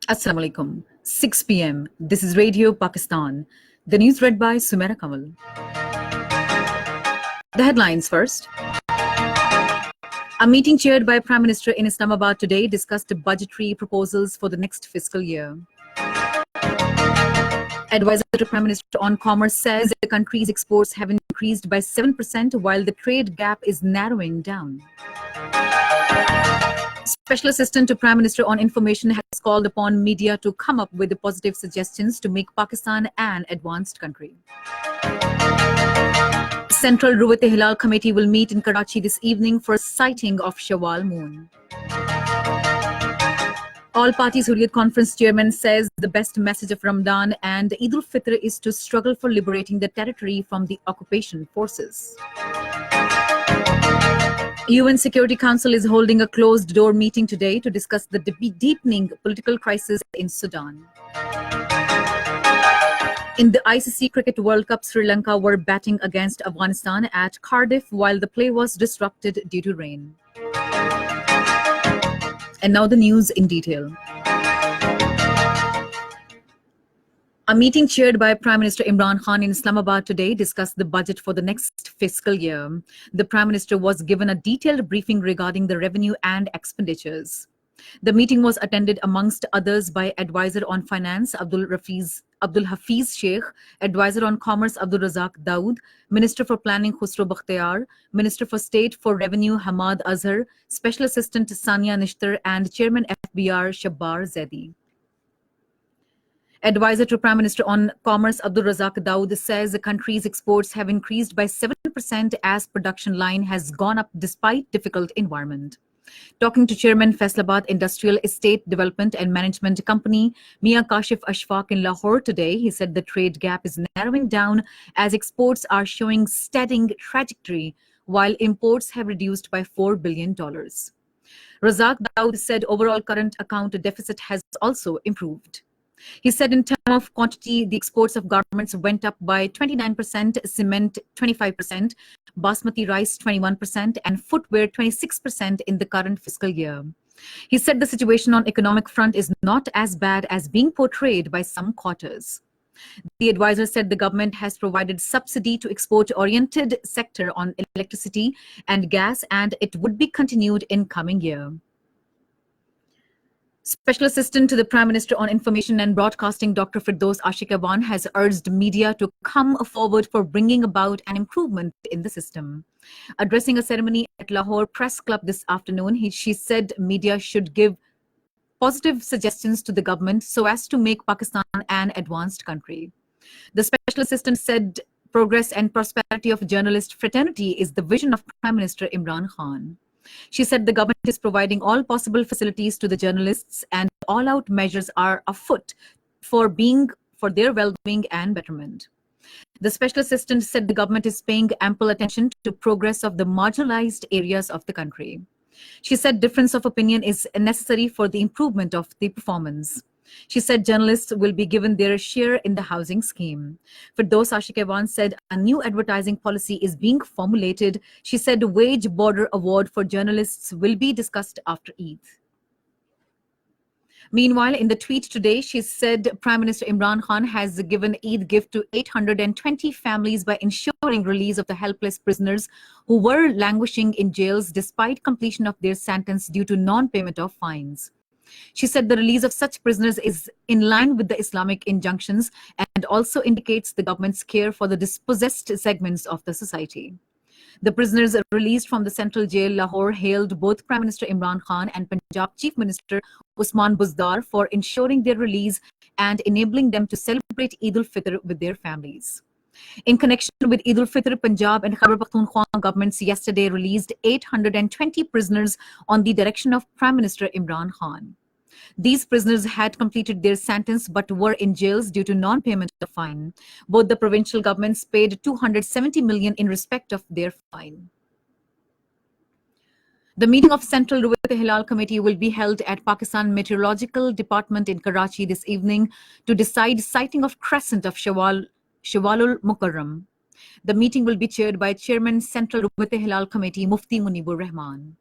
Assalamu alaikum. 6 p.m. This is Radio Pakistan. The news read by Sumera Kamal. The headlines first. A meeting chaired by Prime Minister in Islamabad today discussed budgetary proposals for the next fiscal year. Advisor to Prime Minister on Commerce says the country's exports have increased by 7% while the trade gap is narrowing down. Special Assistant to Prime Minister on Information has called upon media to come up with positive suggestions to make Pakistan an advanced country. Central Ruwat-e-Hilal Committee will meet in Karachi this evening for a sighting of Shawwal moon. All Parties Hurriyat Conference Chairman says the best message of Ramadan and Eid al-Fitr is to struggle for liberating the territory from the occupation forces. UN Security Council is holding a closed-door meeting today to discuss the deepening political crisis in Sudan. In the ICC Cricket World Cup, Sri Lanka were batting against Afghanistan at Cardiff while the play was disrupted due to rain. And now the news in detail. A meeting chaired by Prime Minister Imran Khan in Islamabad today discussed the budget for the next fiscal year. The Prime Minister was given a detailed briefing regarding the revenue and expenditures. The meeting was attended amongst others by Advisor on Finance Abdul Hafiz Sheikh, Advisor on Commerce Abdul Razak Dawood, Minister for Planning Khusro Bakhtiar, Minister for State for Revenue Hamad Azhar, Special Assistant Sania Nishtar and Chairman FBR Shabbar Zaidi. Advisor to Prime Minister on Commerce Abdul Razak Dawood says the country's exports have increased by 7% as production line has gone up despite difficult environment. Talking to Chairman Faisalabad Industrial Estate Development and Management Company, Mia Kashif Ashfaq in Lahore today, he said the trade gap is narrowing down as exports are showing steadying trajectory while imports have reduced by $4 billion. Razak Dawood said overall current account deficit has also improved. He said in terms of quantity, the exports of garments went up by 29%, cement 25%, basmati rice 21%, and footwear 26% in the current fiscal year. He said the situation on economic front is not as bad as being portrayed by some quarters. The advisor said the government has provided subsidy to export-oriented sector on electricity and gas, and it would be continued in coming year. Special Assistant to the Prime Minister on Information and Broadcasting, Dr. Firdaus Ashiq-Awan, has urged media to come forward for bringing about an improvement in the system. Addressing a ceremony at Lahore Press Club this afternoon, she said media should give positive suggestions to the government so as to make Pakistan an advanced country. The Special Assistant said progress and prosperity of journalist fraternity is the vision of Prime Minister Imran Khan. She said the government is providing all possible facilities to the journalists and all-out measures are afoot for their well-being and betterment. The Special Assistant said the government is paying ample attention to progress of the marginalized areas of the country. She said difference of opinion is necessary for the improvement of the performance. She said journalists will be given their share in the housing scheme. Firdaus Ashiq-Awan said a new advertising policy is being formulated. She said wage border award for journalists will be discussed after Eid. Meanwhile, in the tweet today, she said Prime Minister Imran Khan has given Eid gift to 820 families by ensuring release of the helpless prisoners who were languishing in jails despite completion of their sentence due to non-payment of fines. She said the release of such prisoners is in line with the Islamic injunctions and also indicates the government's care for the dispossessed segments of the society. The prisoners released from the central jail Lahore hailed both Prime Minister Imran Khan and Punjab Chief Minister Usman Buzdar for ensuring their release and enabling them to celebrate Eid al-Fitr with their families. In connection with Eid al-Fitr, Punjab and Khyber Pakhtunkhwa governments yesterday released 820 prisoners on the direction of Prime Minister Imran Khan. These prisoners had completed their sentence but were in jails due to non-payment of fine. Both the provincial governments paid 270 million in respect of their fine. The meeting of Central Ruwat-e-Hilal Committee will be held at Pakistan Meteorological Department in Karachi this evening to decide sighting of crescent of Shawwalul Mukarram. The meeting will be chaired by Chairman Central Ruwat-e-Hilal Committee Mufti Munibur Rahman.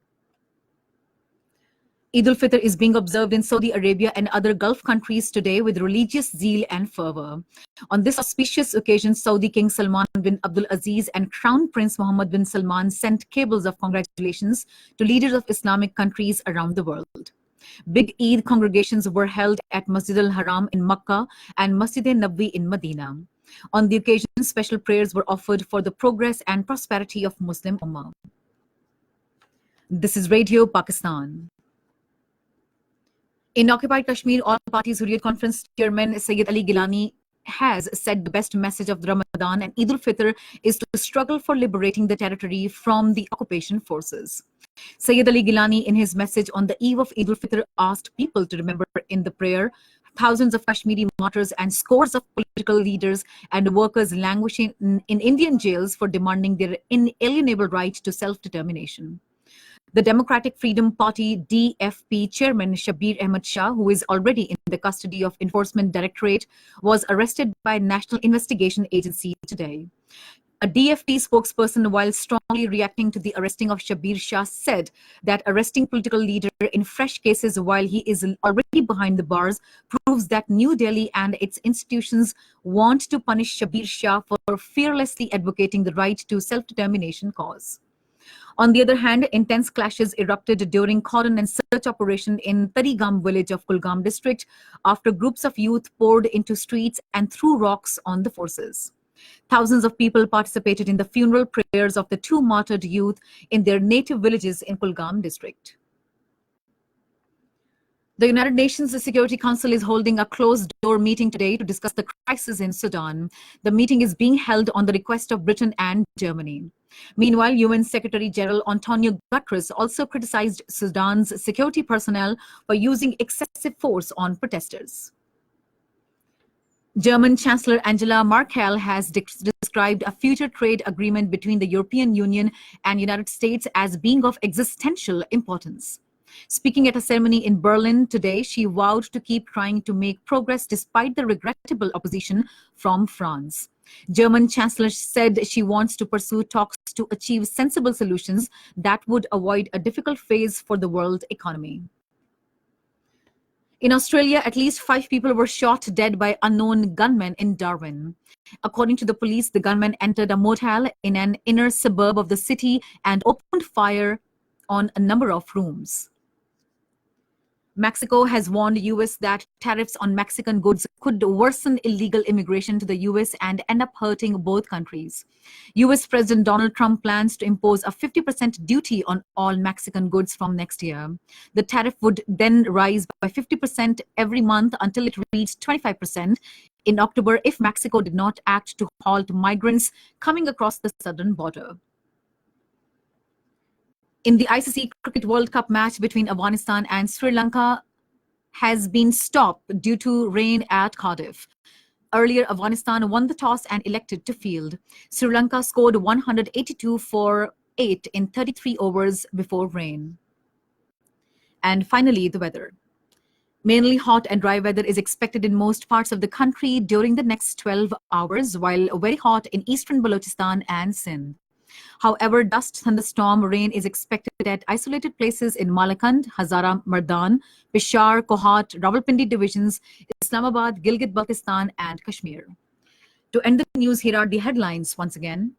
Eid al-Fitr is being observed in Saudi Arabia and other Gulf countries today with religious zeal and fervor. On this auspicious occasion, Saudi King Salman bin Abdul Aziz and Crown Prince Mohammed bin Salman sent cables of congratulations to leaders of Islamic countries around the world. Big Eid congregations were held at Masjid al-Haram in Makkah and Masjid al-Nabawi in Medina. On the occasion, special prayers were offered for the progress and prosperity of Muslim Ummah. This is Radio Pakistan. In occupied Kashmir, All Parties Hurriyat Conference Chairman Sayyid Ali Gilani has said the best message of Ramadan and Eid al-Fitr is to struggle for liberating the territory from the occupation forces. Sayyid Ali Gilani, in his message on the eve of Eid al-Fitr, asked people to remember in the prayer thousands of Kashmiri martyrs and scores of political leaders and workers languishing in Indian jails for demanding their inalienable right to self-determination. The Democratic Freedom Party DFP chairman Shabir Ahmad Shah, who is already in the custody of Enforcement Directorate, was arrested by National Investigation Agency today. A DFP spokesperson, while strongly reacting to the arresting of Shabir Shah, said that arresting political leader in fresh cases while he is already behind the bars proves that New Delhi and its institutions want to punish Shabir Shah for fearlessly advocating the right to self-determination cause. On the other hand, intense clashes erupted during cordon and search operation in Tarigam village of Kulgam district after groups of youth poured into streets and threw rocks on the forces. Thousands of people participated in the funeral prayers of the two martyred youth in their native villages in Kulgam district. The United Nations Security Council is holding a closed-door meeting today to discuss the crisis in Sudan. The meeting is being held on the request of Britain and Germany. Meanwhile, UN Secretary General Antonio Guterres also criticized Sudan's security personnel for using excessive force on protesters. German Chancellor Angela Merkel has described a future trade agreement between the European Union and United States as being of existential importance. Speaking at a ceremony in Berlin today, she vowed to keep trying to make progress despite the regrettable opposition from France. German Chancellor said she wants to pursue talks to achieve sensible solutions that would avoid a difficult phase for the world economy. In Australia, at least 5 people were shot dead by unknown gunmen in Darwin. According to the police, the gunmen entered a motel in an inner suburb of the city and opened fire on a number of rooms. Mexico has warned the U.S. that tariffs on Mexican goods could worsen illegal immigration to the U.S. and end up hurting both countries. U.S. President Donald Trump plans to impose a 50% duty on all Mexican goods from next year. The tariff would then rise by 50% every month until it reached 25% in October if Mexico did not act to halt migrants coming across the southern border. In the ICC Cricket World Cup match between Afghanistan and Sri Lanka has been stopped due to rain at Cardiff. Earlier, Afghanistan won the toss and elected to field. Sri Lanka scored 182 for 8 in 33 overs before rain. And finally, the weather. Mainly hot and dry weather is expected in most parts of the country during the next 12 hours, while very hot in eastern Balochistan and Sindh. However, dust, thunderstorm, rain is expected at isolated places in Malakand, Hazara Mardan, Peshawar, Kohat, Rawalpindi divisions, Islamabad, Gilgit-Baltistan, and Kashmir. To end the news, here are the headlines once again.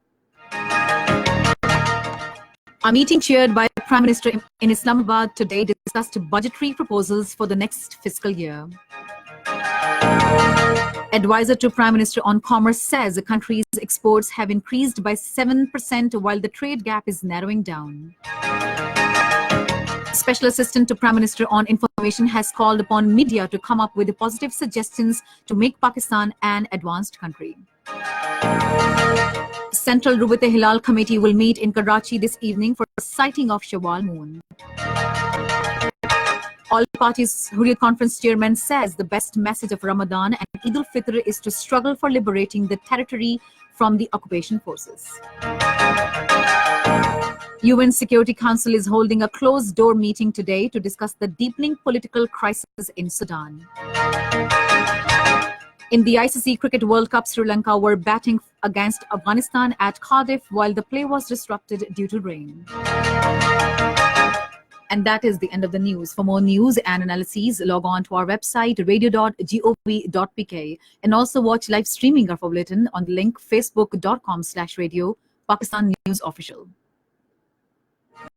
A meeting chaired by the Prime Minister in Islamabad today discussed budgetary proposals for the next fiscal year. Advisor to Prime Minister on Commerce says the country's exports have increased by 7% while the trade gap is narrowing down. Special Assistant to Prime Minister on Information has called upon media to come up with positive suggestions to make Pakistan an advanced country. Central Rubat-e-Hilal Committee will meet in Karachi this evening for the sighting of Shawwal moon. All Parties Hurriyat Conference Chairman says the best message of Ramadan and Eid al-Fitr is to struggle for liberating the territory from the occupation forces. UN Security Council is holding a closed-door meeting today to discuss the deepening political crisis in Sudan. In the ICC Cricket World Cup, Sri Lanka were batting against Afghanistan at Cardiff while the play was disrupted due to rain. And that is the end of the news. For more news and analyses, log on to our website, radio.gov.pk, and also watch live streaming of our bulletin on the link facebook.com/radio, Pakistan News Official.